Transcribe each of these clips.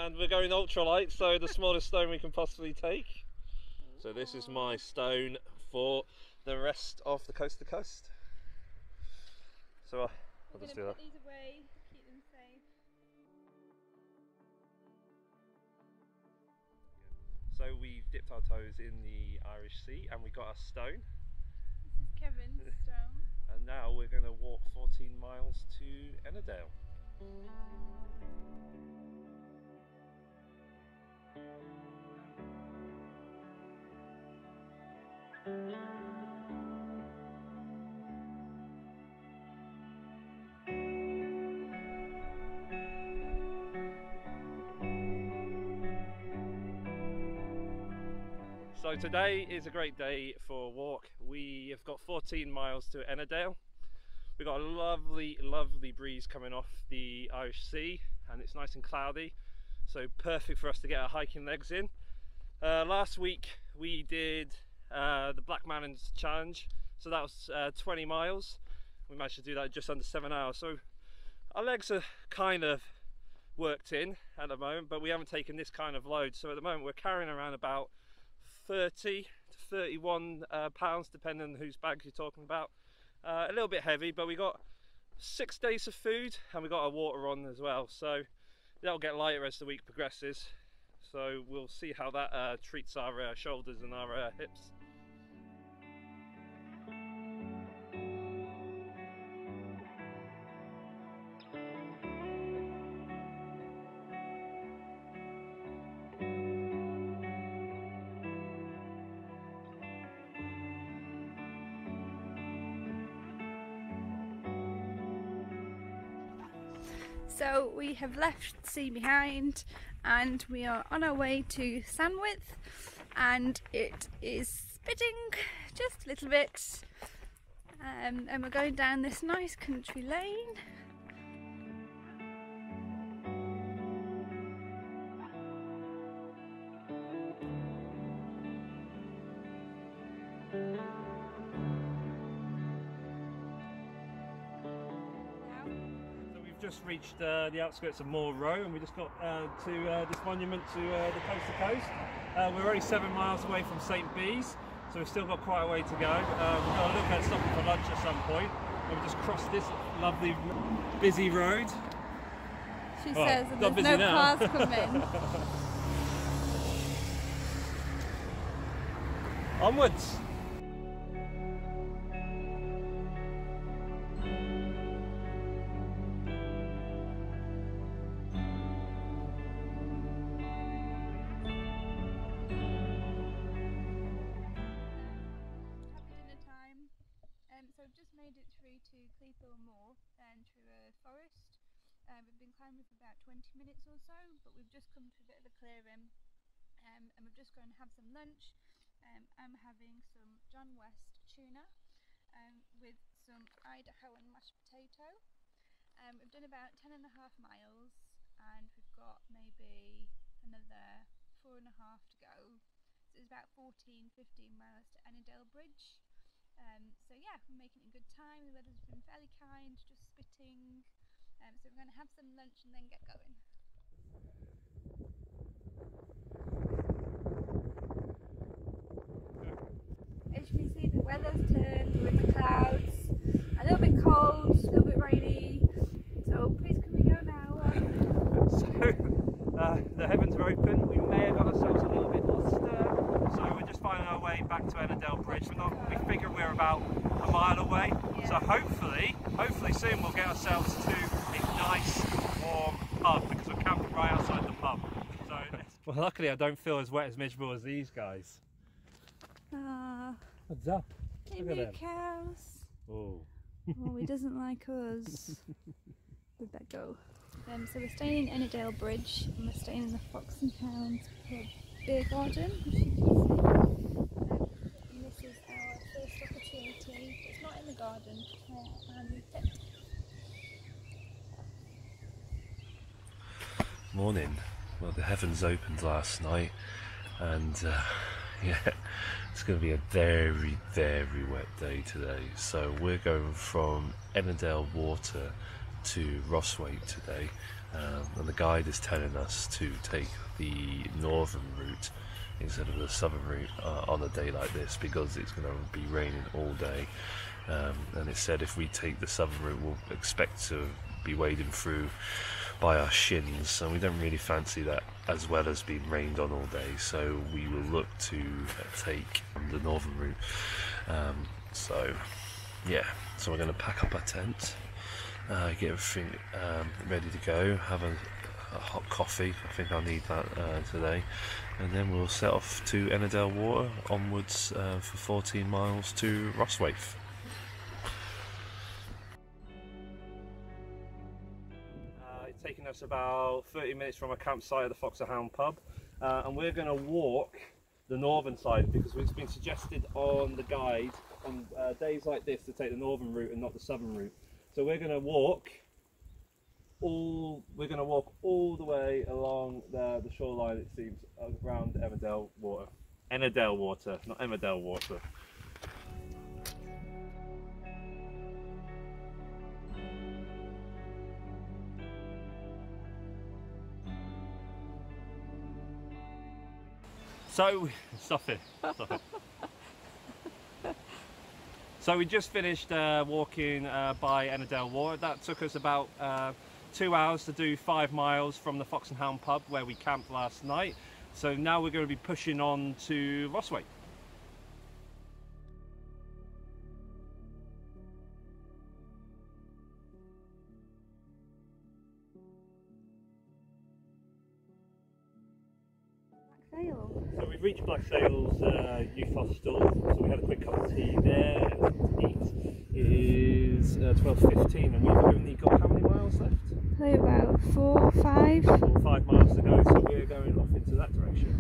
and we're going ultralight, so the smallest stone we can possibly take. So this is my stone for the rest of the coast to coast. So I'll just do that. Put these away, keep them safe. So we've dipped our toes in the Irish Sea and we got our stone. This is Kevin's stone. And now we're going to walk 14 miles to ENNERDALE. So today is a great day for a walk. We have got 14 miles to ENNERDALE. We've got a lovely, lovely breeze coming off the Irish Sea and it's nice and cloudy, so perfect for us to get our hiking legs in. Last week we did the Black Mountains Challenge, so that was 20 miles. We managed to do that in just under 7 hours, so our legs are kind of worked in at the moment, but we haven't taken this kind of load. So at the moment we're carrying around about 30 to 31 pounds, depending on whose bags you're talking about. A little bit heavy, but we got 6 days of food and we got our water on as well, so that'll get lighter as the week progresses. So we'll see how that treats our shoulders and our hips. So we have left the sea behind and we are on our way to Sandwith, and it is spitting just a little bit, and we're going down this nice country lane. Just reached the outskirts of Moor Row, and we just got to this monument to the coast to coast. We're only 7 miles away from St. Bees, so we've still got quite a way to go. We've got to look at stopping for lunch at some point, and we just crossed this lovely busy road. She says that there's no cars coming. Onwards! So I've just made it through to Cleethorpes Moor and through a forest. We've been climbing for about 20 minutes or so, but we've just come to a bit of a clearing, and we're just going to have some lunch. I'm having some John West tuna with some Idaho and mashed potato. We've done about 10.5 miles and we've got maybe another 4.5 to go. So it's about 14-15 miles to ENNERDALE Bridge. So yeah, we're making a good time. The weather's been fairly kind, just spitting. So we're going to have some lunch and then get going. As you can see, the weather's turned, we're in the clouds, a little bit cold, a little bit rainy. So please can we go now? So the heavens are open. We may have got ourselves a little bit lost. So we're just finding our way back to ENNERDALE Bridge. We figure we're about a mile away. Yeah. So hopefully soon we'll get ourselves to a nice warm pub, because we're camping right outside the pub. So well, luckily I don't feel as wet as miserable as these guys. What's up? Look at them. Cows. Oh. Oh, he doesn't like us. We'd better go. So we're staying in ENNERDALE Bridge and we're staying in the Fox and Hounds beer garden, as you can see. And this is our first opportunity. It's not in the garden. Morning. Well, the heavens opened last night, and yeah, it's going to be a very, very wet day today. So we're going from ENNERDALE Water to Rosthwaite today, and the guide is telling us to take the northern route instead of the southern route on a day like this, because it's going to be raining all day, and it said if we take the southern route we'll expect to be wading through by our shins, and we don't really fancy that, as well as being rained on all day, so we will look to take the northern route. So yeah, so we're going to pack up our tent, get everything ready to go, have a hot coffee, I think I'll need that today, and then we'll set off to ENNERDALE Water onwards for 14 miles to Rosthwaite. It's taking us about 30 minutes from our campsite at the Fox and Hound pub, and we're going to walk the northern side because it's been suggested on the guide on days like this to take the northern route and not the southern route. So we're going to walk all the way along the shoreline, it seems, around ENNERDALE Water. ENNERDALE Water, not ENNERDALE Water. So, stop it. So we just finished walking by ENNERDALE Water. That took us about 2 hours to do 5 miles from the Fox and Hound pub where we camped last night. So now we're going to be pushing on to Rosthwaite. So we've reached BLAKEY's youth hostel, so we had a quick cup of tea there and eat. It is 12:15 and we've only got how many miles left? Probably about 4 or 5. 4 or 5 miles to go, so we're going off into that direction.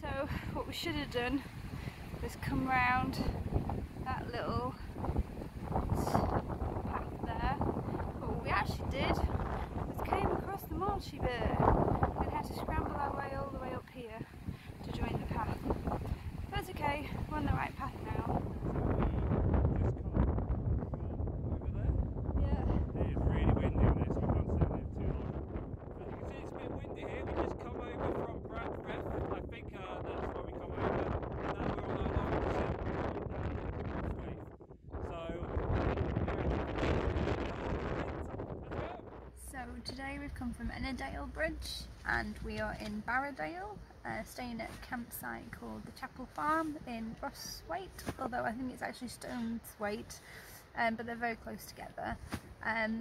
So what we should have done was come round that little path there, but what we actually did was came across the marshy bit and had to scramble our way all the way up here to join the path. But it's okay, we're on the right path now. Today we've come from ENNERDALE Bridge and we are in BRIDGE-ROSTHWAITE, staying at a campsite called the Chapel Farm in Rosthwaite, although I think it's actually Stonethwaite, but they're very close together.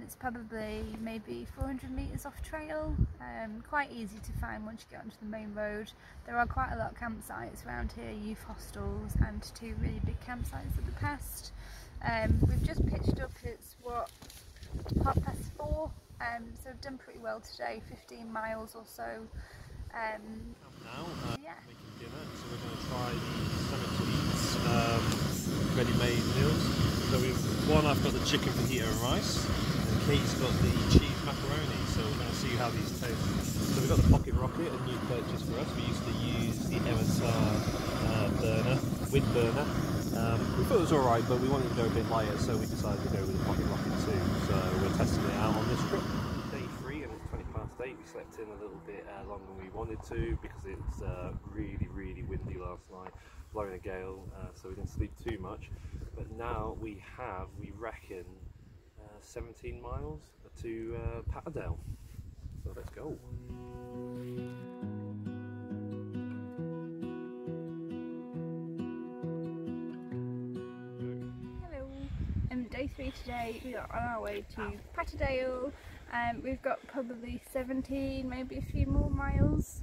It's probably maybe 400 metres off trail, quite easy to find once you get onto the main road. There are quite a lot of campsites around here, youth hostels and 2 really big campsites at the past. We've just pitched up, it's what, 4:30. So we've done pretty well today, 15 miles or so. Now, yeah. making dinner, so we're going to try the Summit to Eat ready-made meals. So I've got the chicken fajita and rice, and Kate's got the cheese macaroni, so we're going to see how these taste. So we've got the Pocket Rocket, a new purchase for us. We used to use the MSR burner, wood burner. We thought it was alright, but we wanted to go a bit lighter, so we decided to go with the Pocket Rocket too. So we're testing it out on this trip. Day 3 and it's 8:20. We slept in a little bit longer than we wanted to because it was really windy last night, blowing a gale, so we didn't sleep too much. But now we reckon 17 miles to PATTERDALE. So let's go. Day 3 today, we are on our way to PATTERDALE. We've got probably 17, maybe a few more miles,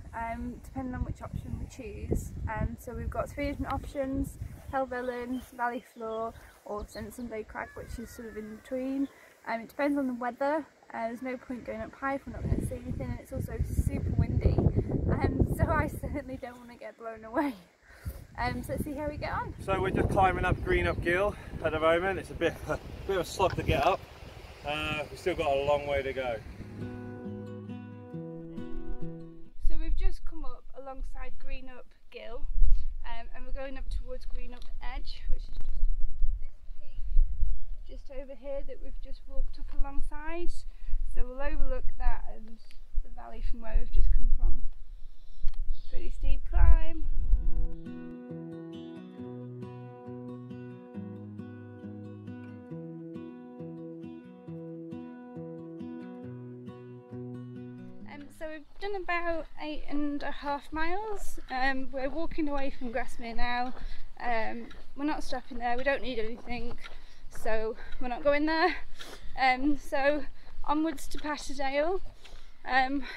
depending on which option we choose. So we've got 3 different options. Helvellyn, Valley Floor, or St Sunday Crag, which is sort of in between. It depends on the weather. There's no point going up high if we're not going to see anything, and it's also super windy, so I certainly don't want to get blown away. So let's see how we get on. So we're just climbing up Greenup Gill at the moment. It's a bit of a slog to get up. We've still got a long way to go. So we've just come up alongside Greenup Gill, and we're going up towards Greenup Edge, which is just this peak just over here that we've just walked up alongside. So we'll overlook that and the valley from where we've just come from. Pretty steep climb. So we've done about 8.5 miles. We're walking away from Grasmere now. We're not stopping there, we don't need anything, so we're not going there. So onwards to Patterdale.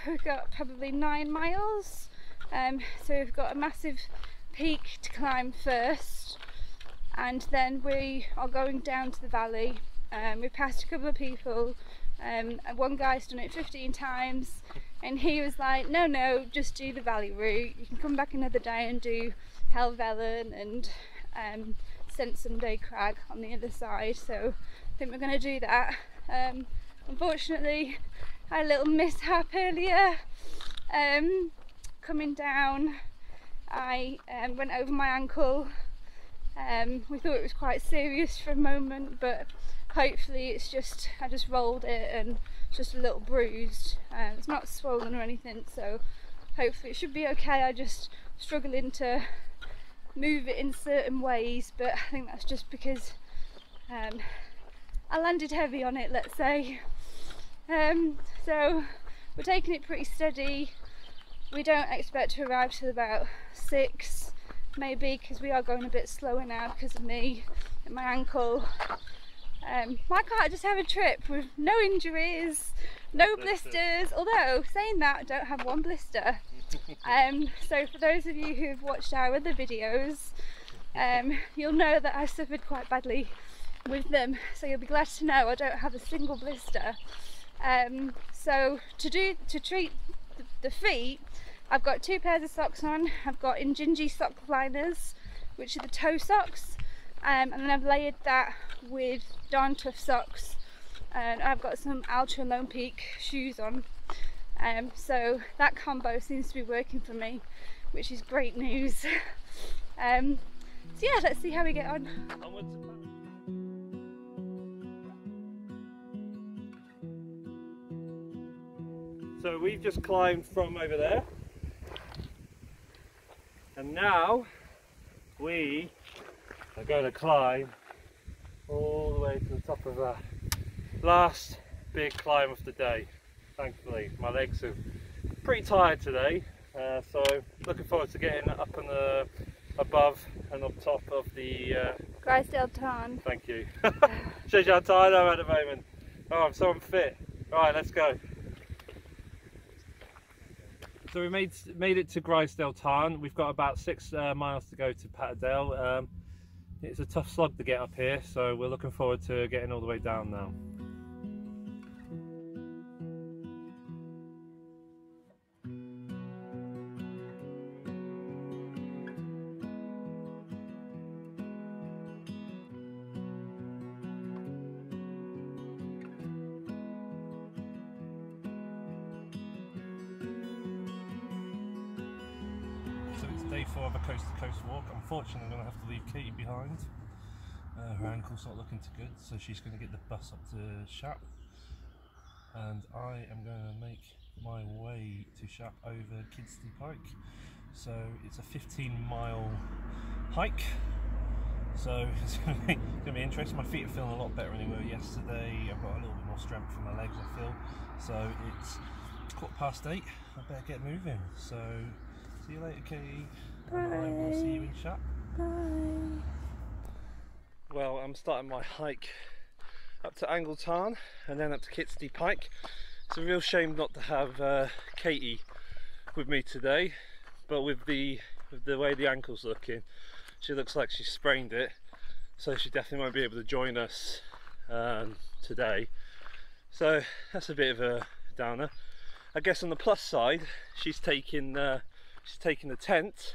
We've got probably 9 miles. So we've got a massive peak to climb first, and then we are going down to the valley. We passed a couple of people. And one guy's done it 15 times and he was like, no, just do the valley route. You can come back another day and do Helvellyn and St Sunday Crag on the other side. So I think we're going to do that. Unfortunately, I had a little mishap earlier. Coming down, I went over my ankle. We thought it was quite serious for a moment, but hopefully it's just, I just rolled it and it's just a little bruised. It's not swollen or anything, so hopefully it should be okay. I'm just struggling to move it in certain ways, but I think that's just because I landed heavy on it, let's say. So we're taking it pretty steady. We don't expect to arrive till about 6, maybe, because we are going a bit slower now because of me and my ankle. Why can't I just have a trip with no injuries, no blisters? Although, saying that, I don't have one blister. So for those of you who've watched our other videos, you'll know that I suffered quite badly with them. So you'll be glad to know I don't have a single blister. So to treat the feet, I've got 2 pairs of socks on. I've got Ingingy sock liners, which are the toe socks. And then I've layered that with Darn Tough socks, and I've got some Ultra Lone Peak shoes on. So that combo seems to be working for me, which is great news. So yeah, let's see how we get on. So we've just climbed from over there, and now we are going to climb all the way to the top of the last big climb of the day. Thankfully, my legs are pretty tired today, so looking forward to getting up on the above and up top of the Grisdale Tarn. Thank you. Shows you how tired I'm at the moment. Oh, I'm so unfit. Right, let's go. So we made it to Grisdale Tarn. We've got about 6 miles to go to Patterdale. It's a tough slog to get up here, so we're looking forward to getting all the way down now. So it's day 4 of a coast-to-coast walk. Unfortunately, I'm going to have to leave Katie behind. Her ankle's not looking too good, so she's going to get the bus up to Shap. And I am going to make my way to Shap over Kirkby Pike. So it's a 15-mile hike. So it's going to be interesting. My feet are feeling a lot better than they were yesterday. I've got a little bit more strength in my legs, I feel. So it's 8:15. I better get moving. So see you later, Katie. And I will see you in Shap. Bye. Well, I'm starting my hike up to Angle Tarn and then up to Kirkby Pike. It's a real shame not to have Katie with me today, but with the way the ankle's looking, She looks like she sprained it, so she definitely won't be able to join us today. So that's a bit of a downer. I guess on the plus side, she's taking the tent,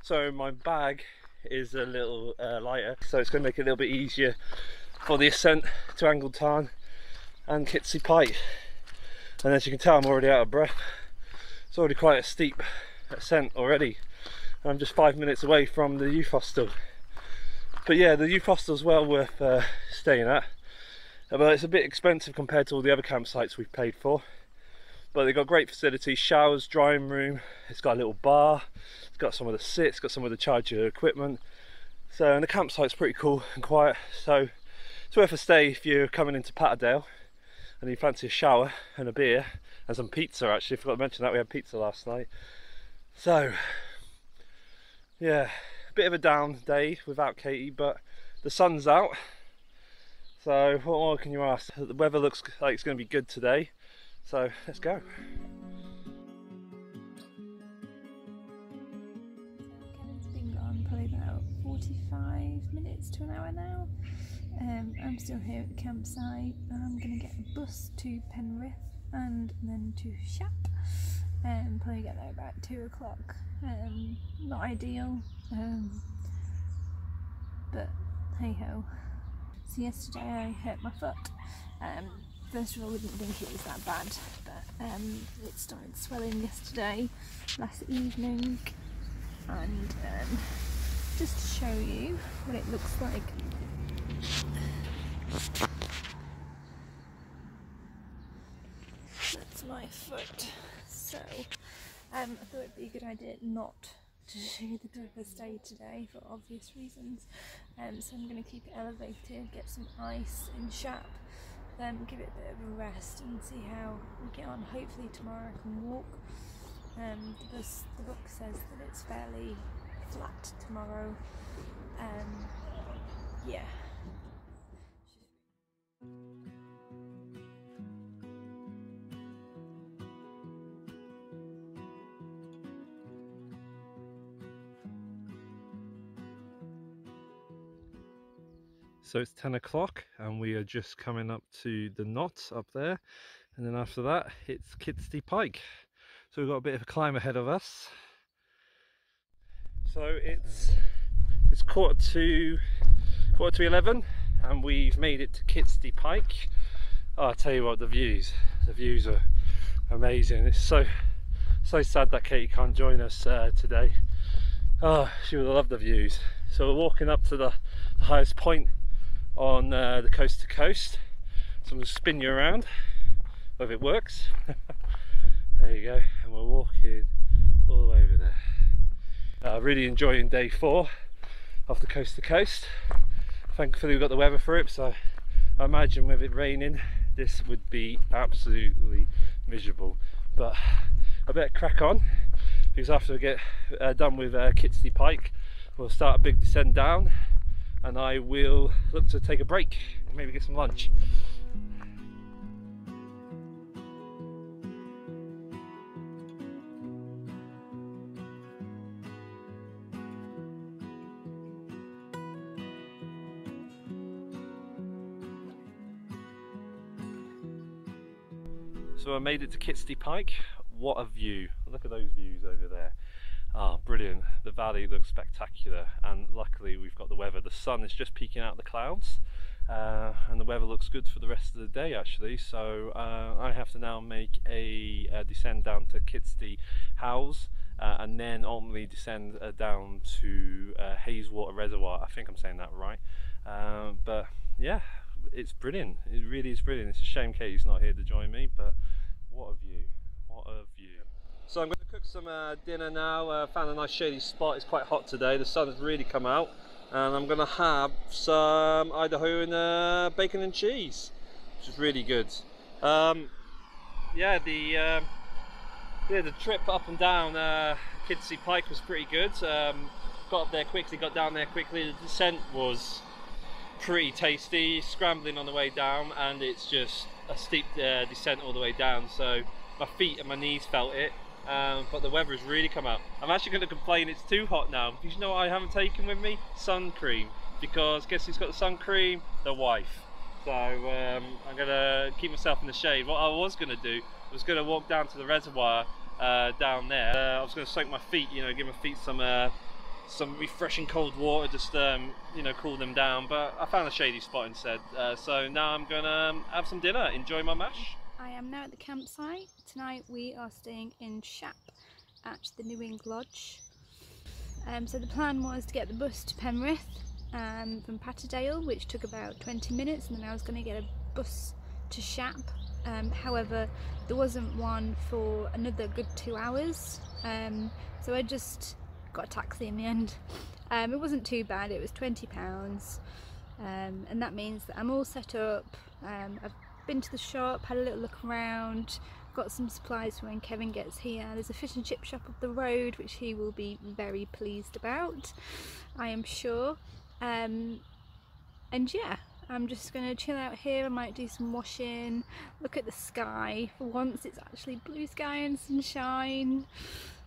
so my bag is a little lighter, so it's going to make it a little bit easier for the ascent to Angled Tarn and Kitsy Pike. And as you can tell, I'm already out of breath. It's already quite a steep ascent already. I'm just 5 minutes away from the youth hostel. But yeah, the youth hostel's well worth staying at. But it's a bit expensive compared to all the other campsites we've paid for. But they've got great facilities, showers, drying room, it's got a little bar, it's got somewhere to sit, it's got somewhere to charge your equipment. So, and the campsite's pretty cool and quiet, so it's worth a stay if you're coming into Patterdale and you fancy a shower and a beer and some pizza. Actually, I forgot to mention that we had pizza last night. So yeah, a bit of a down day without Katie, but the sun's out, so what more can you ask? The weather looks like it's going to be good today, so let's go. Kevin's been gone probably about 45 minutes to an hour now. I'm still here at the campsite. I'm going to get a bus to Penrith and then to Shap. Probably get there about 2 o'clock. Not ideal, but hey ho. So yesterday I hurt my foot. First of all, I didn't think it was that bad, but it started swelling yesterday, last evening, and just to show you what it looks like. That's my foot. So I thought it'd be a good idea not to do the deeper stay today for obvious reasons. So I'm going to keep it elevated, get some ice in Shap, give it a bit of a rest and see how we get on. Hopefully tomorrow I can walk. The book says that it's fairly flat tomorrow. Yeah. So it's 10 o'clock and we are just coming up to the knot up there, and then after that it's Kitsy Pike. So we've got a bit of a climb ahead of us. So it's quarter to 11 and we've made it to Kitsy Pike. Oh, I'll tell you what, the views are amazing. It's so sad that Katie can't join us today. Oh, she would have loved the views. So we're walking up to the highest point on the coast to coast. So I'm going to spin you around, if it works. There you go, and we're walking all the way over there. Really enjoying day 4 off the coast to coast. Thankfully we've got the weather for it, so I imagine with it raining this would be absolutely miserable. But I better crack on, because after we get done with Kitsy Pike we'll start a big descent down, and I will look to take a break and maybe get some lunch. So I made it to Kitsy Pike. What a view! Look at those views over there. Ah, brilliant. The valley looks spectacular, and luckily we've got the weather. The sun is just peeking out of the clouds, and the weather looks good for the rest of the day actually. So I have to now make a descend down to Kitsy House, and then ultimately descend down to Hayeswater Reservoir. I think I'm saying that right. But yeah, it's brilliant. It really is brilliant. It's a shame Katie's not here to join me, but what a view. What a view. So I'm going to cook some dinner now. Found a nice shady spot. It's quite hot today. The sun has really come out, and I'm going to have some Idaho and bacon and cheese, which is really good. Yeah, the trip up and down Kitsy Pike was pretty good. Got up there quickly, got down there quickly. The descent was pretty tasty, scrambling on the way down, and it's just a steep descent all the way down, so my feet and my knees felt it. but the weather has really come out. I'm actually going to complain it's too hot now. You know what I haven't taken with me? Sun cream, because guess who's got the sun cream? The wife. So I'm going to keep myself in the shade. What I was going to do was going to walk down to the reservoir down there. I was going to soak my feet, you know, give my feet some refreshing cold water, just you know, cool them down, but I found a shady spot instead. So now I'm gonna have some dinner, enjoy my mash. I am now at the campsite. Tonight we are staying in Shap at the New Ing Lodge. So the plan was to get the bus to Penrith from Patterdale, which took about 20 minutes, and then I was going to get a bus to Shap. However, there wasn't one for another good 2 hours, so I just got a taxi in the end. It wasn't too bad, it was £20, and that means that I'm all set up. I've been to the shop, had a little look around, got some supplies for when Kevin gets here. There's a fish and chip shop up the road which he will be very pleased about, I am sure. And yeah, I'm just going to chill out here. I might do some washing, look at the sky. For once it's actually blue sky and sunshine.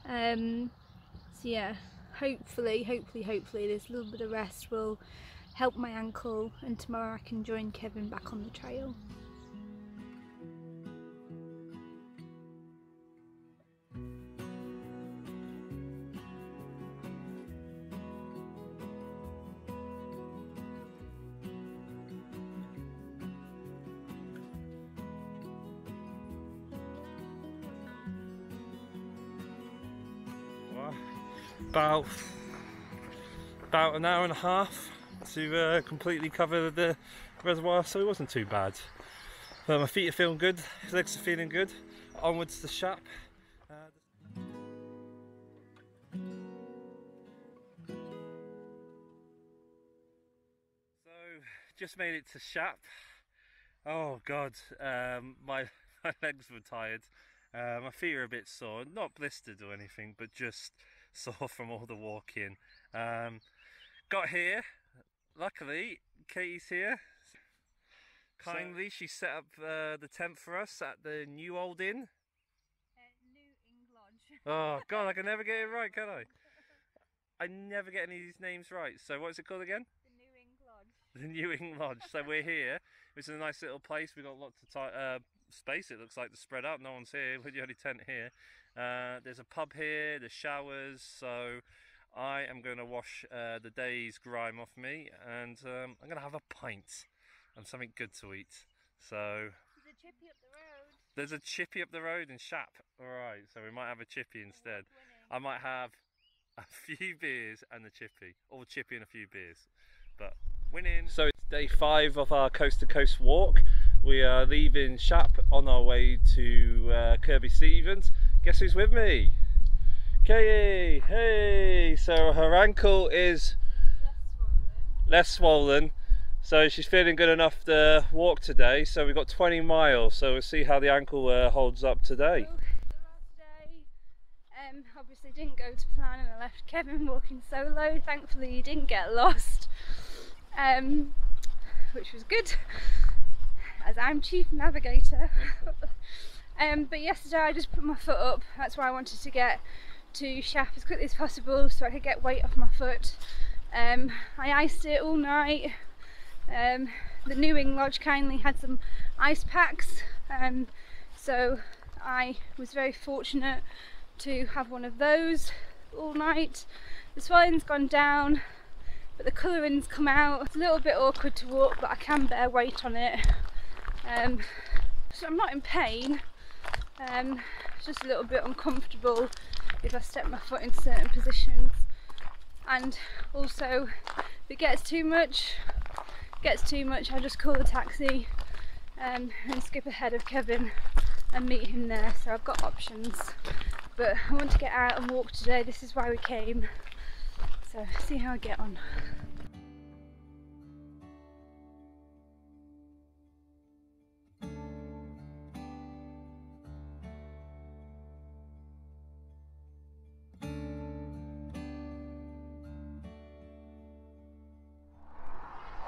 So yeah, hopefully this little bit of rest will help my ankle, and tomorrow I can join Kevin back on the trail. About an hour and a half to completely cover the reservoir, so it wasn't too bad. My feet are feeling good, legs are feeling good. Onwards to Shap. So just made it to Shap. Oh god, my legs were tired. My feet are a bit sore, not blistered or anything, but just sore from all the walking. Got here, luckily Katie's here. Kindly, she set up the tent for us at the New Old Inn. New Ing Lodge. Oh god, I can never get it right, can I? I never get any of these names right. So what is it called again? The New Ing Lodge. The New Ing Lodge. So we're here. It's a nice little place. We've got lots of space, it looks like, to spread out. No one's here, we're the only tent here. There's a pub here, there's showers, so I am going to wash the day's grime off me, and I'm going to have a pint and something good to eat. So there's a chippy up the road. There's a chippy up the road in Shap. Alright, so we might have a chippy instead. I might have a few beers and the chippy, or the chippy and a few beers, but winning. So it's day 5 of our coast to coast walk. We are leaving Shap on our way to Kirkby Stephen. Guess who's with me? Katie! Hey! So her ankle is less swollen, so she's feeling good enough to walk today. So we've got 20 miles, so we'll see how the ankle holds up today. So the last day obviously didn't go to plan, and I left Kevin walking solo. Thankfully he didn't get lost, which was good, as I'm chief navigator. But yesterday I just put my foot up. That's why I wanted to get to Shap as quickly as possible so I could get weight off my foot. I iced it all night. The New Ing Lodge kindly had some ice packs, so I was very fortunate to have one of those all night. The swelling's gone down, but the colouring's come out. It's a little bit awkward to walk, but I can bear weight on it. So I'm not in pain, it's just a little bit uncomfortable if I step my foot in certain positions. And also, if it gets too much, I'll just call a taxi and skip ahead of Kevin and meet him there. So I've got options, but I want to get out and walk today. This is why we came, so see how I get on.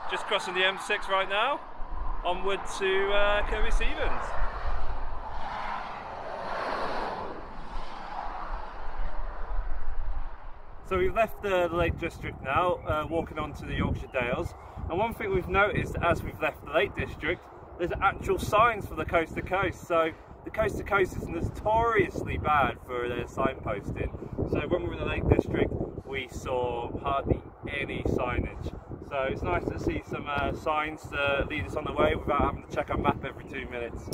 Just crossing the M6 right now, onward to Kirkby Stephen. So we've left the Lake District now, walking on to the Yorkshire Dales, and one thing we've noticed as we've left the Lake District, there's actual signs for the coast to coast. So the coast to coast is notoriously bad for their signposting. So when we were in the Lake District, we saw hardly any signage. So it's nice to see some signs to lead us on the way without having to check our map every 2 minutes.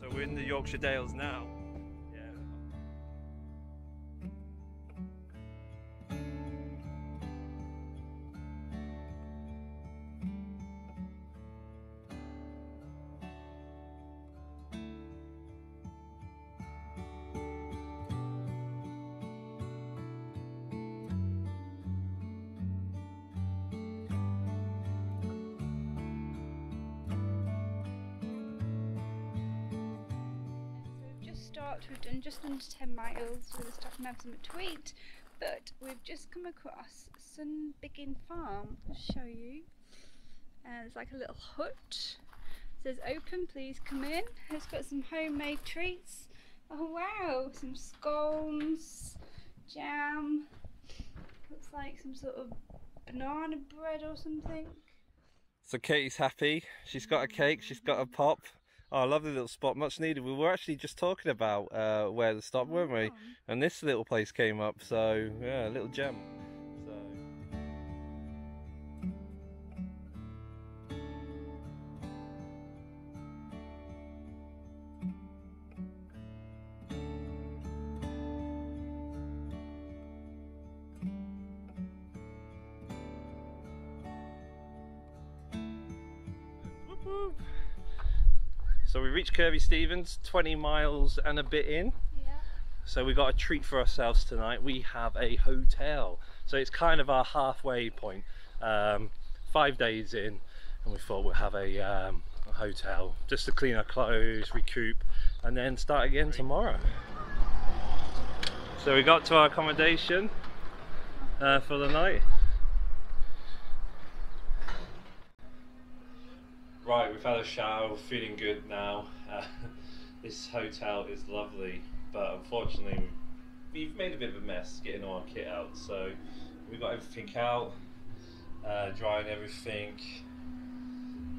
So we're in the Yorkshire Dales now. We've done just under 10 miles, we're going to stop and have something to eat, but we've just come across Sunbiggin Farm. I'll show you. It's like a little hut. It says open, please come in. It's got some homemade treats. Oh wow, some scones, jam, looks like some sort of banana bread or something. So Katie's happy, she's got a cake, she's got a pop. Oh, lovely little spot, much needed. We were actually just talking about where to stop, weren't we? And this little place came up, so yeah, a little gem. So. So we reached Kirkby Stephen, 20 miles and a bit in. Yeah. So we got a treat for ourselves tonight. We have a hotel. So it's kind of our halfway point. 5 days in, and we thought we'll have a hotel just to clean our clothes, recoup, and then start again tomorrow. So we got to our accommodation for the night. Right, we've had a shower, feeling good now. This hotel is lovely, but unfortunately we've made a bit of a mess getting all our kit out. So we got everything out, drying everything,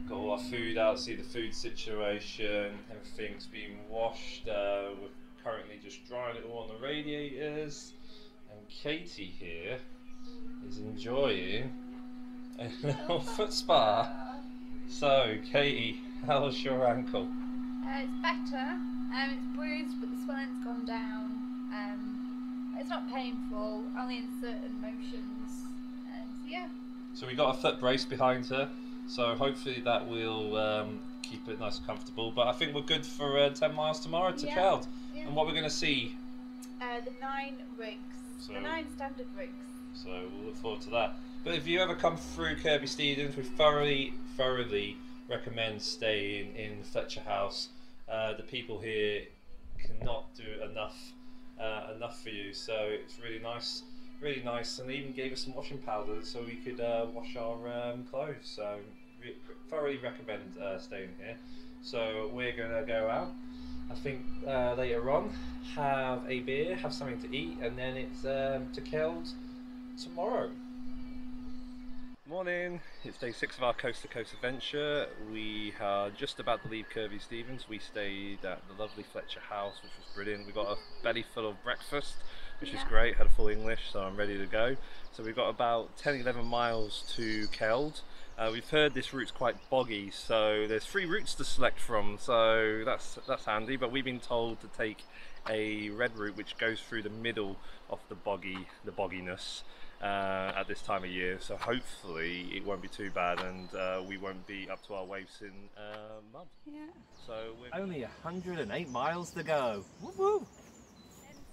got all our food out, see the food situation, everything's been washed. We're currently just drying it all on the radiators, and Katie here is enjoying a little foot spa. So, Katie, how's your ankle? It's better. It's bruised, but the swelling's gone down. It's not painful, only in certain motions. So yeah. So we got a foot brace behind her, so hopefully that will keep it nice and comfortable. But I think we're good for 10 miles tomorrow to KELD. Yeah. And what we're going to see? The 9 rigs, the 9 standard rigs. So we'll look forward to that. But if you ever come through Kirkby Stephen, we thoroughly recommend staying in Fletcher House. The people here cannot do enough for you, so it's really nice, and they even gave us some washing powder so we could wash our clothes. So thoroughly recommend staying here. So we're gonna go out, I think later on, have a beer, have something to eat, and then it's to KELD tomorrow. Morning, it's day 6 of our coast to coast adventure. We are just about to leave Kirkby Stephen. We stayed at the lovely Fletcher House, which was brilliant. We got a belly full of breakfast, which is great, had a full English, so I'm ready to go. So we've got about 10-11 miles to KELD. We've heard this route's quite boggy, so there's 3 routes to select from, so that's handy, but we've been told to take a red route which goes through the middle of the bogginess. At this time of year, so hopefully it won't be too bad, and we won't be up to our waist in mud. Yeah. So we're only 108 miles to go. Woo-woo.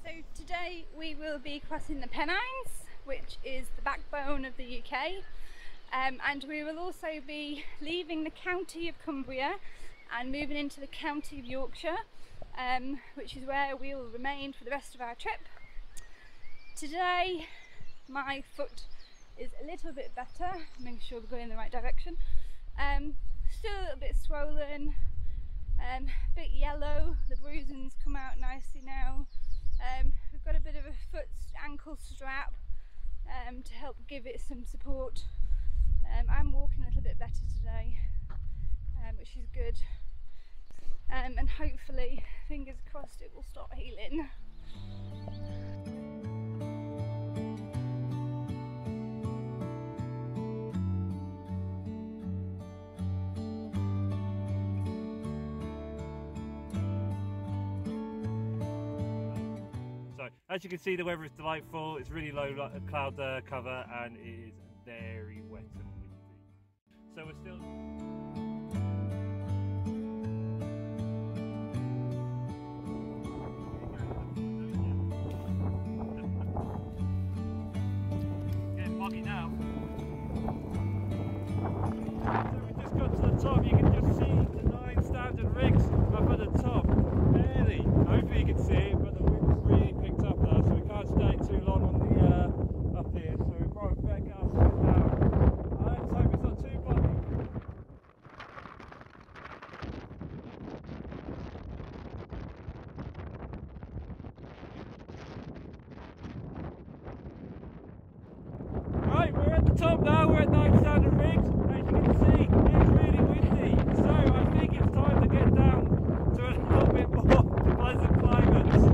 So today we will be crossing the Pennines, which is the backbone of the UK, and we will also be leaving the county of Cumbria and moving into the county of Yorkshire, which is where we will remain for the rest of our trip. Today my foot is a little bit better, making sure we're going in the right direction, Still a little bit swollen, a bit yellow. The bruising's come out nicely now. We've got a bit of a foot ankle strap to help give it some support. I'm walking a little bit better today, which is good. And hopefully, fingers crossed, it will start healing. So, as you can see, the weather is delightful. It's really low cloud cover and it is very wet and windy. So we're still... Getting foggy now. So we just got to the top. You can just see the 9 standard rigs up at the top. Barely. Hopefully you can see it, but the wind's really picked up now, so we can't stay too long on the up here. So we probably better get our foot down. Let's hope it's not too buggy. Right, we're at the top now. We're at 9 standard rigs. As you can see, it's really windy. So I think it's time to get down to a little bit more pleasant climates.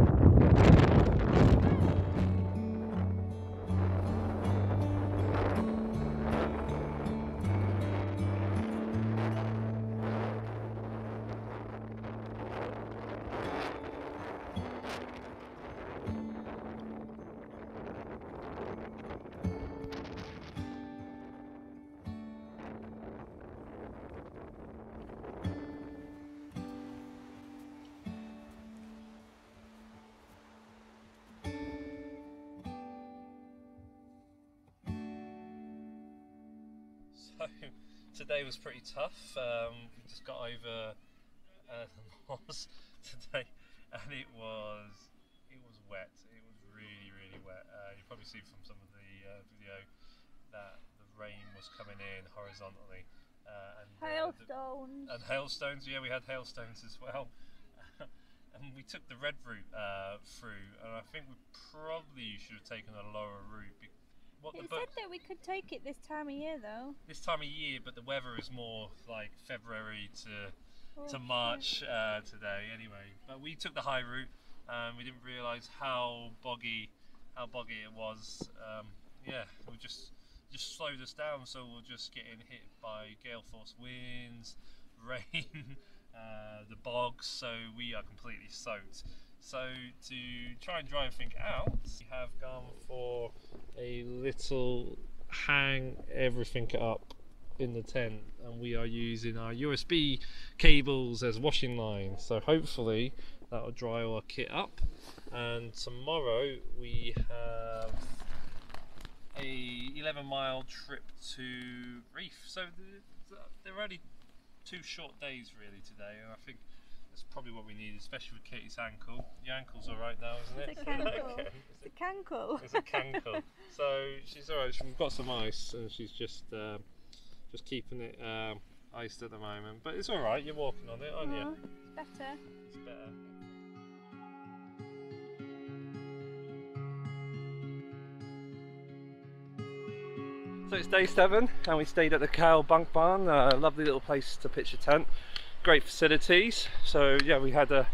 So today was pretty tough. We just got over the moors today, and it was wet. It was really wet. You probably see from some of the video that the rain was coming in horizontally. And Hailstones. And hailstones. Yeah, we had hailstones as well. And we took the red route through, and I think we probably should have taken a lower route. It said that we could take it this time of year though. This time of year, but the weather is more like February to March today anyway. But we took the high route. We didn't realise how boggy it was. Yeah, we just slowed us down, so we're just getting hit by gale force winds, rain, the bogs, so we are completely soaked. So to try and dry everything out, we have gone for a little hang everything up in the tent, and we are using our USB cables as washing lines. So hopefully that will dry our kit up. And tomorrow we have a 11-mile trip to Reef. So they're only 2 short days really today, and I think that's probably what we need, especially with Katie's ankle. Your ankle's alright now, isn't it? It's a cankle. It's a cankle. It's a cankle. So she's alright. We've got some ice, and she's just keeping it iced at the moment. But it's alright. You're walking on it, aren't you? It's better. It's better. So it's day 7, and we stayed at the KELD bunk barn. A lovely little place to pitch a tent. Great facilities. So yeah, we had a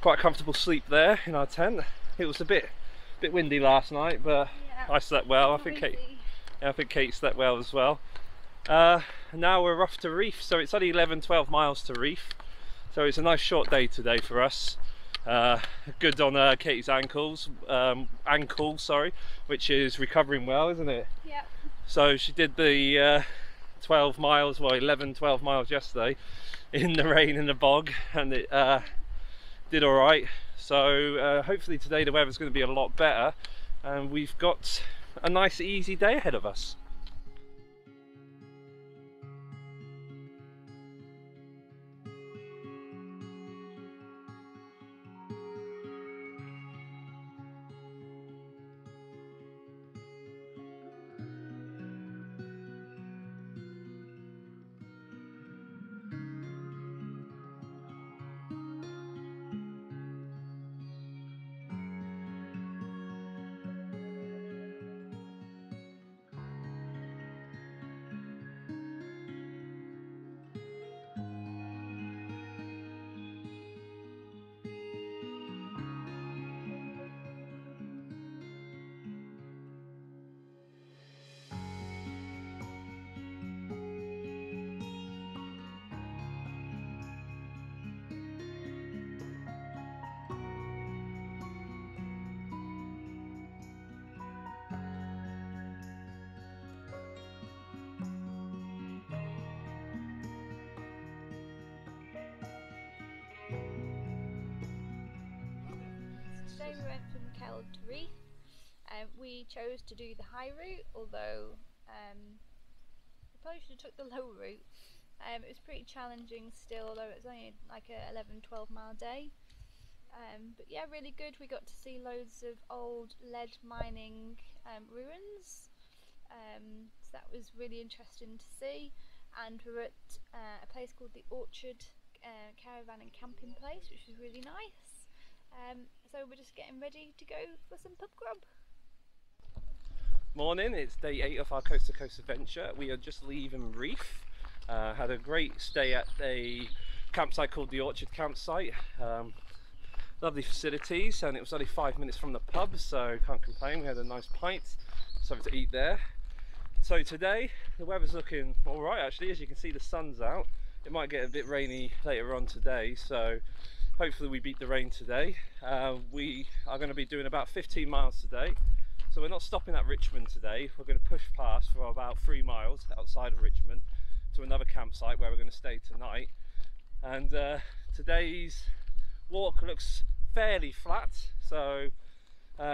quite a comfortable sleep there in our tent. It was a bit windy last night, but yeah, I slept well. I think Kate slept well as well. Now we're off to Reef. So it's only 11-12 miles to Reef. So it's a nice short day today for us. Good on Katie's ankle, which is recovering well, isn't it? Yeah. So she did the 12 miles, well 11-12 miles yesterday in the rain and the bog, and it did alright. So hopefully today the weather's going to be a lot better, and we've got a nice easy day ahead of us. today we went from KELD to Reef. We chose to do the high route, although we probably should have took the low route. It was pretty challenging still, although it was only like a 11-12 mile day. But yeah, really good. We got to see loads of old lead mining ruins, so that was really interesting to see. And we were at a place called the Orchard Caravan and Camping Place, which was really nice. So we're just getting ready to go for some pub grub. Morning, it's day 8 of our coast to coast adventure. We are just leaving Reef. Had a great stay at a campsite called the Orchard campsite. Lovely facilities, and it was only 5 minutes from the pub, so can't complain. We had a nice pint, something to eat there. So today the weather's looking alright actually. As you can see, the sun's out. It might get a bit rainy later on today, so hopefully we beat the rain today. We are going to be doing about 15 miles today, so we're not stopping at Richmond today. We're going to push past for about 3 miles outside of Richmond to another campsite where we're going to stay tonight. And today's walk looks fairly flat, so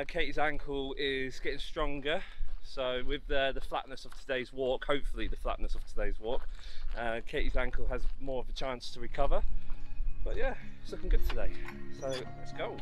Katie's ankle is getting stronger. So with the flatness of today's walk, hopefully the flatness of today's walk, Katie's ankle has more of a chance to recover. But yeah, it's looking good today, so let's go.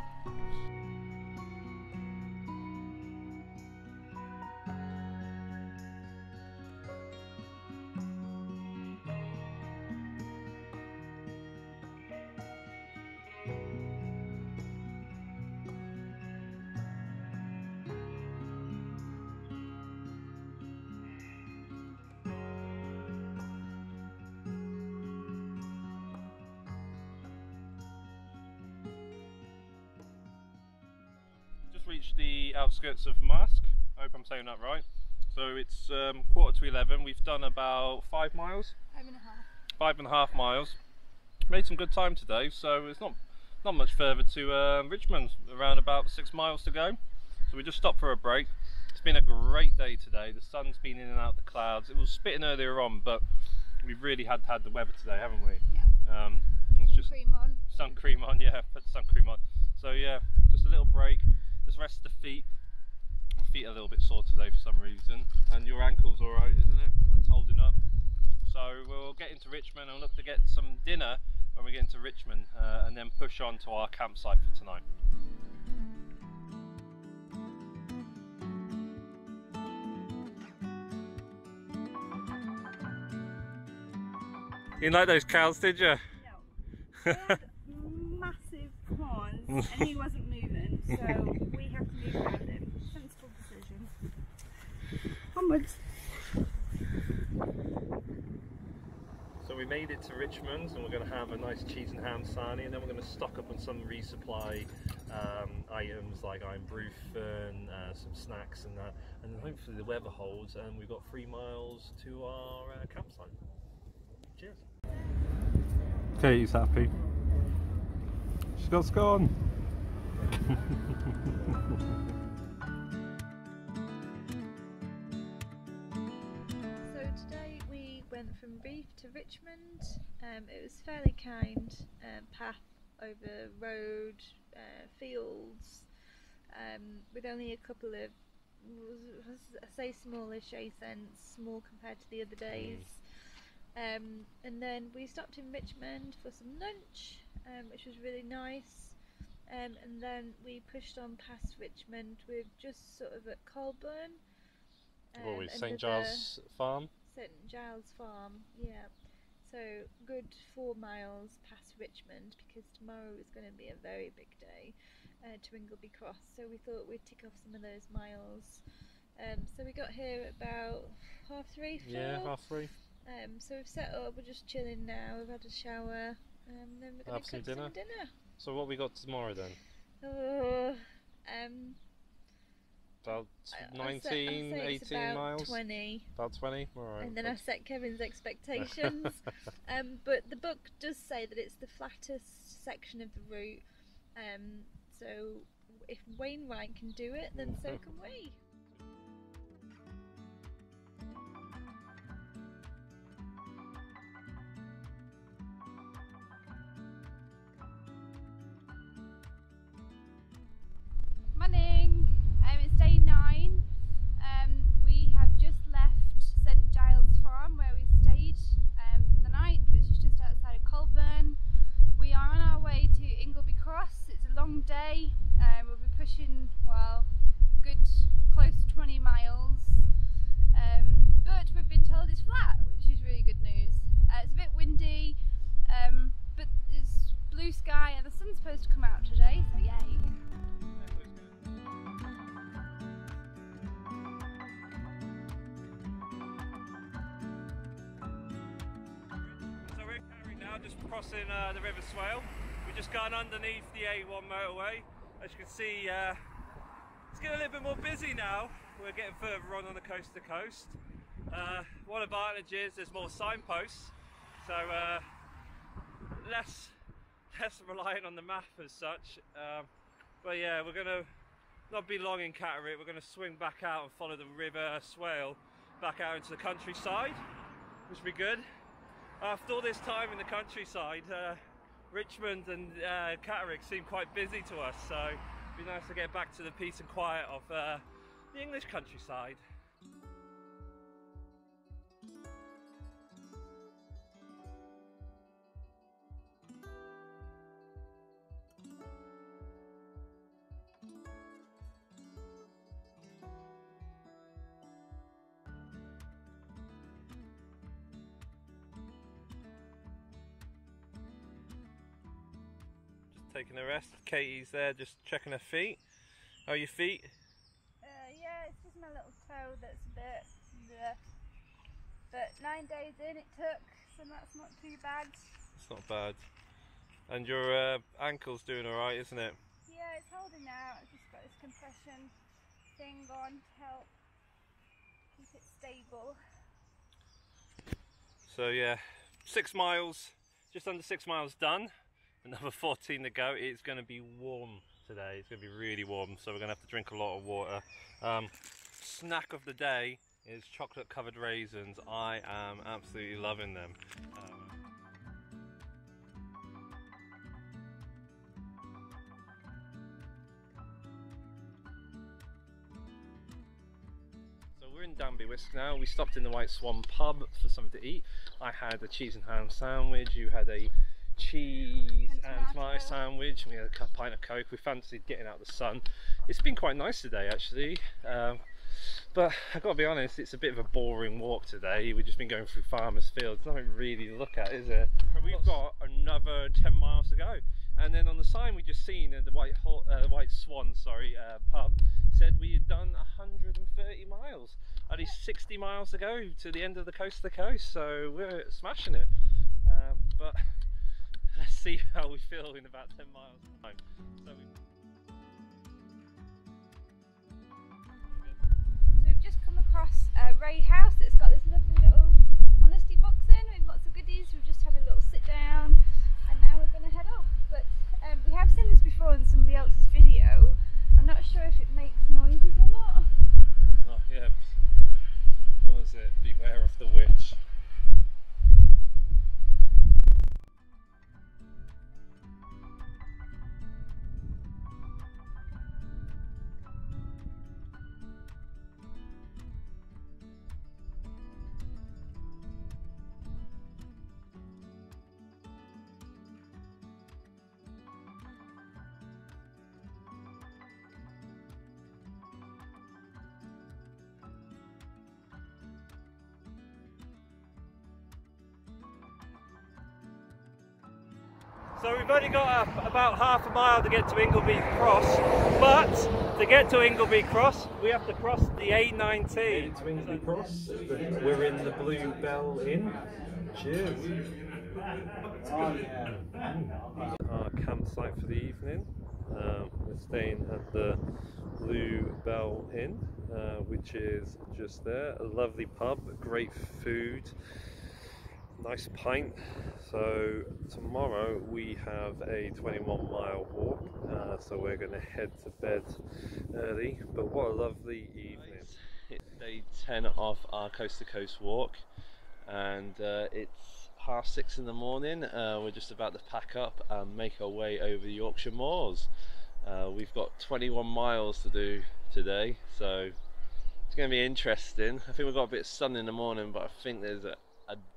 Reached the outskirts of Mask. I hope I'm saying that right. So it's 11:15. We've done about 5 miles. 5.5. 5.5 miles. Made some good time today, so it's not much further to Richmond. Around about 6 miles to go. So we just stopped for a break. It's been a great day today. The sun's been in and out of the clouds. It was spitting earlier on, but we've really had the weather today, haven't we? Yeah. It's just cream on. Sun cream on, yeah. Put sun cream on. So yeah, just a little break. Just rest the feet. My feet are a little bit sore today for some reason, and your ankle's alright, isn't it? It's holding up. So we'll get into Richmond and look to get some dinner when we get into Richmond, and then push on to our campsite for tonight. You didn't like those cows, did you? No. They had massive horns and he wasn't moving, so we have to move around him. Sensible decision. Onwards. So we made it to Richmond, and we're going to have a nice cheese and ham sarnie, and then we're going to stock up on some resupply items like ibuprofen, some snacks and that, and hopefully the weather holds and we've got 3 miles to our campsite. Cheers. Katie's happy. She's got scone. So today we went from Reef to Richmond. It was fairly kind path over road, fields, with only a couple of, I say smallish ascents, small compared to the other days. And then we stopped in Richmond for some lunch, which was really nice, and then we pushed on past Richmond. We're just sort of at Colburn. What are we, St Giles Farm? St Giles Farm, yeah. So good 4 miles past Richmond, because tomorrow is going to be a very big day to Ingleby Cross, so we thought we'd tick off some of those miles. So we got here at about 3:30, 4. Yeah, 3:30. So we've set up, we're just chilling now, we've had a shower, and then we're going to cook some dinner. So what we got tomorrow then? About 19, 18 about miles? 20. About 20? Alright. And then I've set Kevin's expectations. But the book does say that it's the flattest section of the route. So if Wainwright can do it, then so can we. just crossing the River Swale. We've just gone underneath the A1 motorway. As you can see, it's getting a little bit more busy now. We're getting further on the coast to coast. One advantage is there's more signposts, so less reliant on the map as such. But yeah, we're gonna not be long in Catterick. We're gonna swing back out and follow the River Swale back out into the countryside, which will be good. After all this time in the countryside, Richmond and Catterick seem quite busy to us, so it'd be nice to get back to the peace and quiet of the English countryside. Taking a rest. Katie's there just checking her feet. How are your feet? Yeah, it's just my little toe that's a bit bleh. But 9 days in it took, so that's not too bad. It's not bad. And your ankle's doing alright, isn't it? Yeah, it's holding out. I've just got this compression thing on to help keep it stable. So yeah, 6 miles, just under 6 miles done. Another 14 to go. It's going to be warm today. It's going to be really warm, so we're going to have to drink a lot of water. Snack of the day is chocolate covered raisins. I am absolutely loving them. So we're in Danby Whisk now. We stopped in the White Swan pub for something to eat. I had a cheese and ham sandwich. You had a cheese and tomato sandwich. We had a pint of Coke. We fancied getting out the sun. It's been quite nice today actually, but I've got to be honest, it's a bit of a boring walk today. We've just been going through farmers' fields. Nothing really to look at, is there? We've got another 10 miles to go, and then on the sign we just seen at the White Swan pub said we had done 130 miles. Only 60 miles to go to the end of the coast to coast, so we're smashing it. But let's see how we feel in about 10 miles time. So we've just come across a raid house that's got this lovely little honesty box in with lots of goodies. We've just had a little sit down and now we're going to head off. But we have seen this before in somebody else's video. I'm not sure if it makes noises or not. oh yeah, what was it? Beware of the witch. So we've only got about half a mile to get to Ingleby Cross, but to get to Ingleby Cross we have to cross the A19. To Ingleby Cross, we're in the Blue Bell Inn. Cheers. Our campsite for the evening. We're staying at the Blue Bell Inn, which is just there. A lovely pub, great food. Nice pint. So tomorrow we have a 21-mile walk, so we're going to head to bed early, but what a lovely evening. It's day 10 of our coast to coast walk, and it's 6:30 in the morning. We're just about to pack up and make our way over the Yorkshire Moors. We've got 21 miles to do today, so it's going to be interesting. I think we've got a bit of sun in the morning, but I think there's a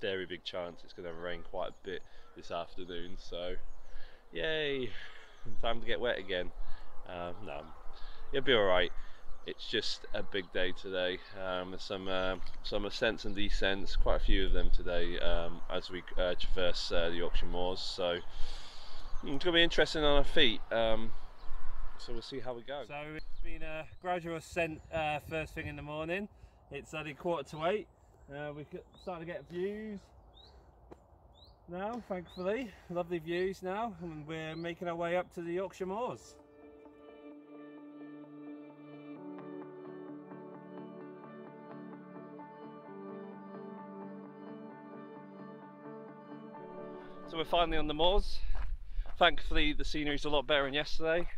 very big chance it's going to rain quite a bit this afternoon, so yay, time to get wet again. No, it'll be alright. It's just a big day today. There's some ascents and descents, quite a few of them today, as we traverse the Yorkshire Moors, so it's going to be interesting on our feet. So we'll see how we go. So it's been a gradual ascent first thing in the morning. It's only 7:45. We're starting to get views. now, thankfully. Lovely views now, and we're making our way up to the Yorkshire Moors. So we're finally on the moors. Thankfully the scenery's a lot better than yesterday.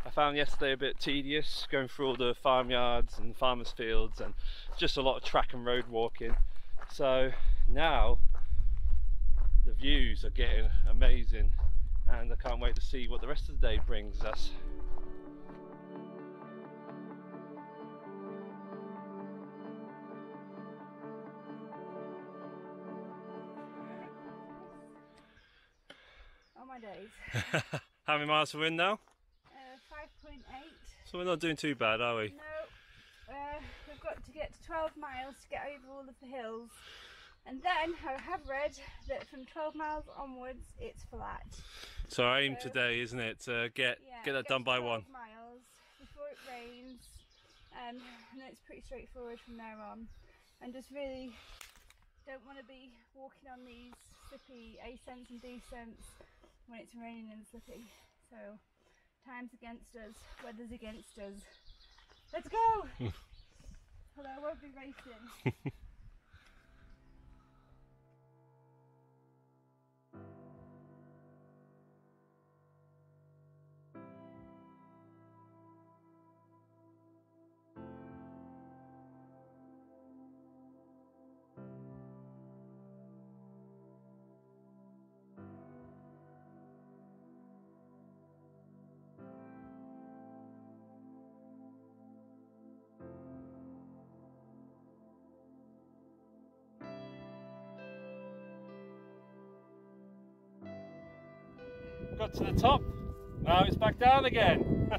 I found yesterday a bit tedious, going through all the farmyards and farmers' fields and just a lot of track and road walking. So now the views are getting amazing, and I can't wait to see what the rest of the day brings us. Oh my days. How many miles are we in now? 5.8. So we're not doing too bad, are we? No, we've got to get to 12 miles to get over all of the hills. And then I have read that from 12 miles onwards it's flat. So our aim today, isn't it, to get that done by 1 miles before it rains, and then it's pretty straightforward from there on. And just really don't want to be walking on these slippy ascents and descents when it's raining and slippy. So time's against us, weather's against us. Let's go! Although I won't be racing. Got to the top, now it's back down again.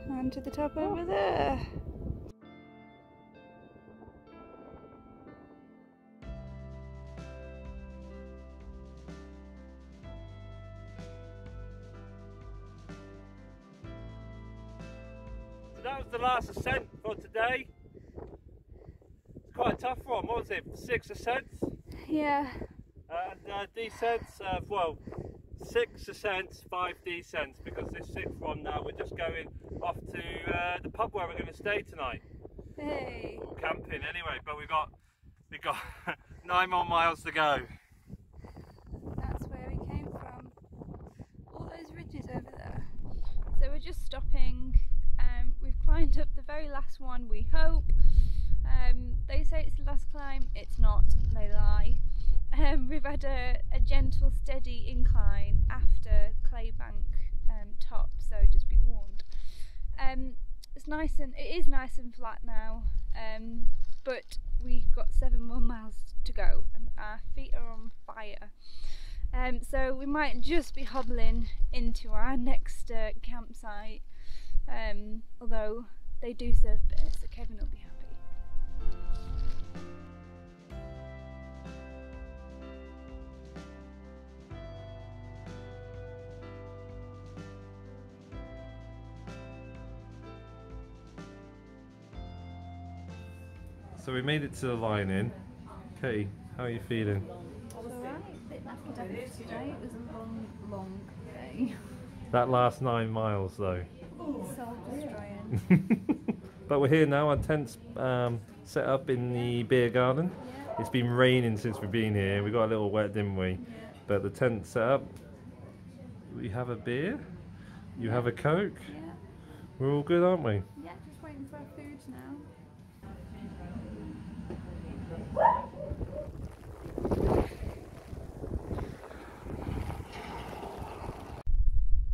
And to the top over there. So that was the last ascent for today. It's quite a tough one, what was it, 6 ascents? Yeah. And descents, well, 6 ascents, 5 descents, because this 6th one now we're just going off to the pub where we're going to stay tonight. Hey. Or camping anyway, but we've got 9 more miles to go. That's where we came from. All those ridges over there. So we're just stopping. We've climbed up the very last one, we hope. They say it's the last climb, it's not, they lie. We've had a gentle, steady incline after Claybank top, so just be warned. It is nice and flat now, but we've got 7 more miles to go, and our feet are on fire. So we might just be hobbling into our next campsite, although they do serve beer, so Kevin will be happy. So we made it to the line-in. Katie, how are you feeling? Alright, a bit knackered after today. It was a long day. That last 9 miles though. Soul destroying. But we're here now, our tent's set up in the beer garden. Yeah. It's been raining since we've been here, we got a little wet, didn't we? Yeah. But the tent's set up. We have a beer, you have a Coke. Yeah. We're all good, aren't we? Yeah, just waiting for our food now.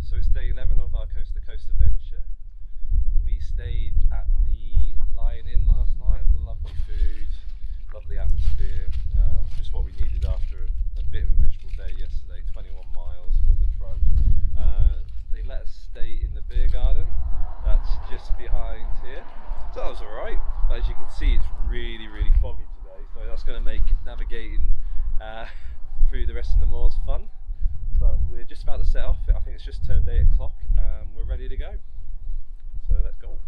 So it's day 11 of our coast to coast adventure. We stayed at the Lion Inn last night. Lovely food, lovely atmosphere. Just what we needed after a bit of a miserable day yesterday. 21 miles, a bit of a trudge. They let us stay in the beer garden. That's just behind here. So that was alright. But as you can see, it's really, really foggy today. So that's going to make navigating through the rest of the moors fun. But we're just about to set off. I think it's just turned 8 o'clock and we're ready to go. So let's go.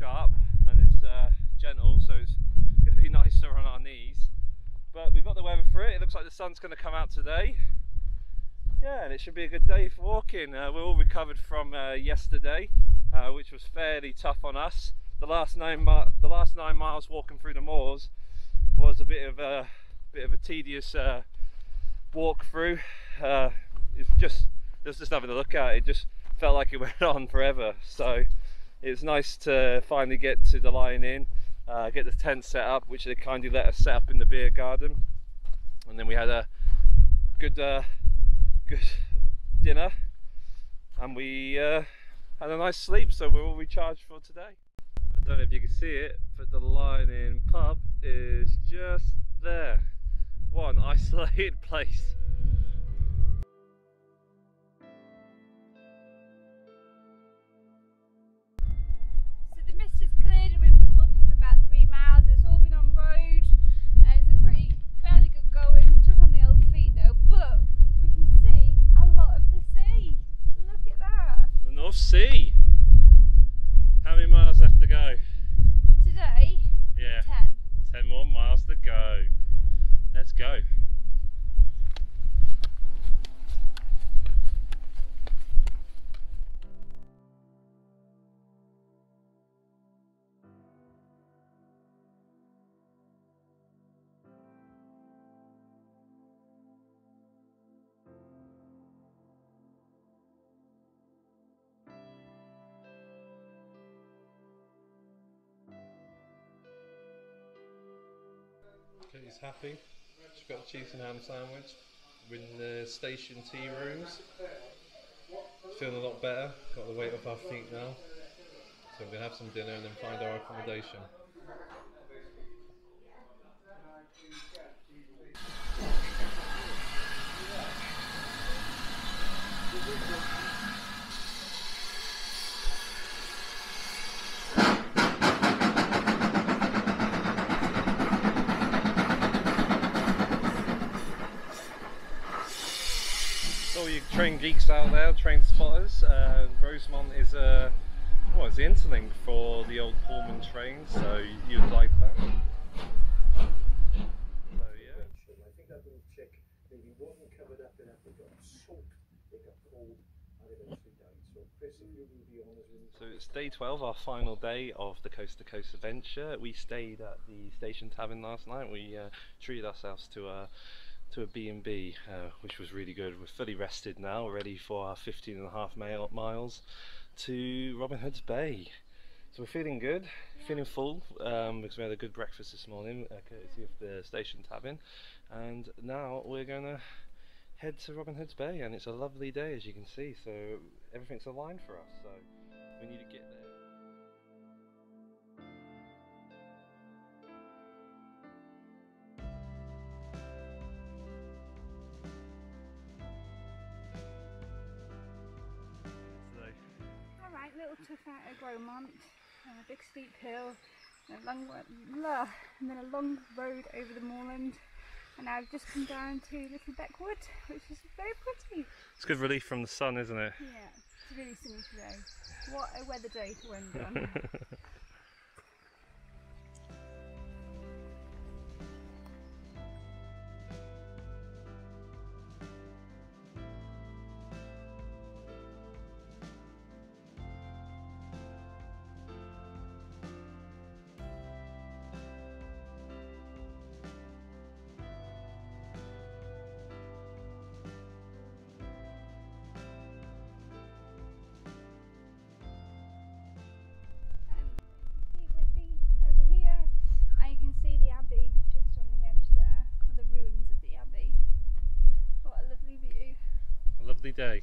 sharp and it's gentle, so it's going to be nicer on our knees. But we've got the weather for it. It looks like the sun's going to come out today. Yeah, and it should be a good day for walking. We're all recovered from yesterday, which was fairly tough on us. The last 9 miles walking through the moors was a bit of a tedious walk through. There's just nothing to look at. It just felt like it went on forever. So it was nice to finally get to the Lion Inn, get the tent set up, which they kindly let us set up in the beer garden, and then we had a good dinner, and we had a nice sleep, so we're all recharged for today. I don't know if you can see it, but the Lion Inn pub is just there. What an isolated place. So the mist has cleared and we've been walking for about 3 miles. It's all been on road and it's a fairly good going, tough on the old feet though, but we can see a lot of the sea. Look at that. The North Sea. How many miles left to go? Today, Yeah. 10. 10 more miles to go. Let's go. He's happy. She's got a cheese and ham sandwich. We're in the station tea rooms. Feeling a lot better. Got the weight off our feet now. So we're going to have some dinner and then find our accommodation. All you train geeks out there, train spotters, GROSMONT is it's the interlink for the old Pullman train, so you'd like that. So yeah. I think that little chick maybe wasn't covered up enough, it got soaked, it got cold, and eventually died. So Chris, if you will be honest with me. So it's day 12, our final day of the Coast to Coast adventure. We stayed at the Station Tavern last night. We treated ourselves to a B&B, which was really good. We're fully rested now, ready for our 15.5 miles to Robin Hood's Bay. So we're feeling good, feeling full, because we had a good breakfast this morning, courtesy of the Station Tavern, and now we're going to head to Robin Hood's Bay, and it's a lovely day, as you can see, so everything's aligned for us, so we need to get there. Alright, little tough out of GROSMONT, a big steep hill, and then a long road over the moorland, and now I've just come down to Little Beckwood, which is very pretty. It's good relief from the sun, isn't it? Yeah, it's really sunny today. What a weather day to end on. Lovely day.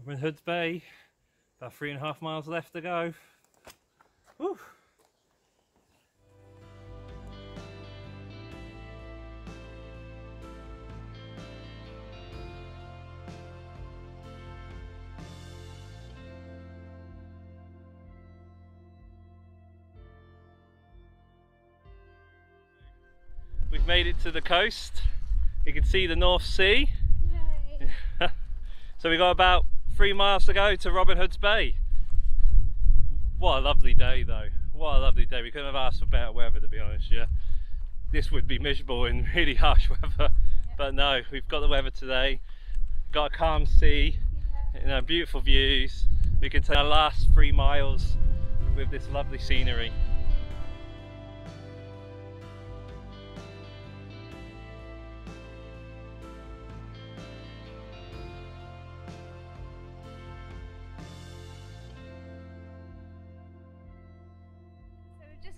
We're in Hood's Bay, about 3.5 miles left to go. Woo. made it to the coast. You can see the North Sea. Yay. So we got about 3 miles to go to Robin Hood's Bay. What a lovely day though. What a lovely day. We couldn't have asked for better weather, to be honest. Yeah, this would be miserable in really harsh weather. Yeah. But no, we've got the weather today. Got a calm sea, yeah. You know, beautiful views. We can take our last 3 miles with this lovely scenery.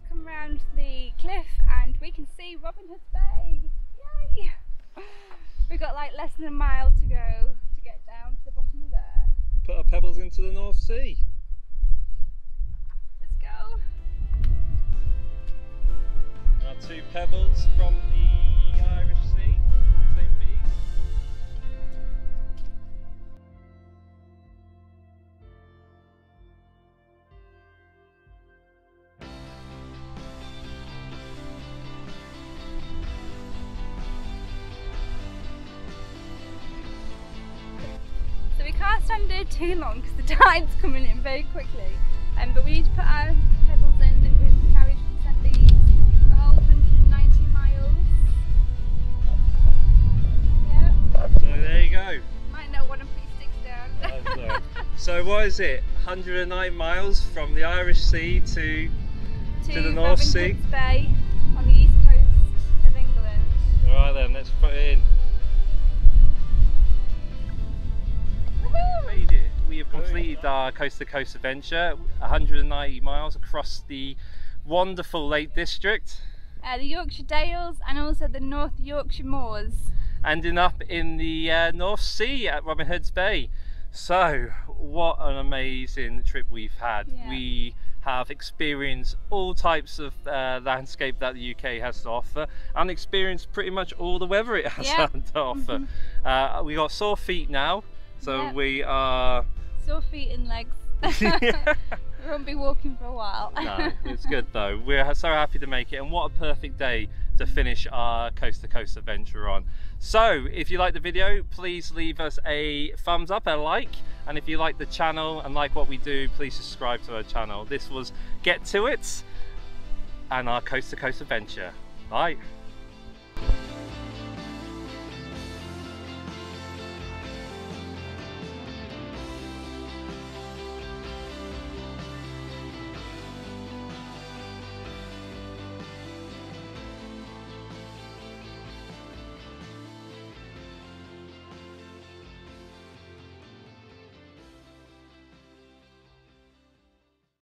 Come round the cliff and we can see Robin Hood's Bay. Yay! We've got like less than a mile to go to get down to the bottom of there. Put our pebbles into the North Sea. Let's go. Our 2 pebbles from the Irish Sea, St. Bees. So we can't stand here too long because the tide's coming in very quickly. But we need to put our pebbles in that we've carried from St. Bees the whole 190 miles. Yeah. So there you go. Might not want to put your sticks down. So what is it? 109 miles from the Irish Sea to the North Robin Sea. Hood's Bay on the east coast of England. Alright then, let's put it in. Made it. We have completed our coast to coast adventure, 190 miles across the wonderful Lake District. The Yorkshire Dales and also the North Yorkshire Moors. Ending up in the North Sea at Robin Hood's Bay. So what an amazing trip we've had. Yeah. We have experienced all types of landscape that the UK has to offer and experienced pretty much all the weather it has to offer. We got sore feet now. So we are... Sore feet and legs. We won't be walking for a while. No, it's good though. We're so happy to make it, and what a perfect day to finish our coast to coast adventure on. So if you like the video, please leave us a thumbs up, a like, and if you like the channel and like what we do, please subscribe to our channel. This was Get To It and our coast to coast adventure. Bye.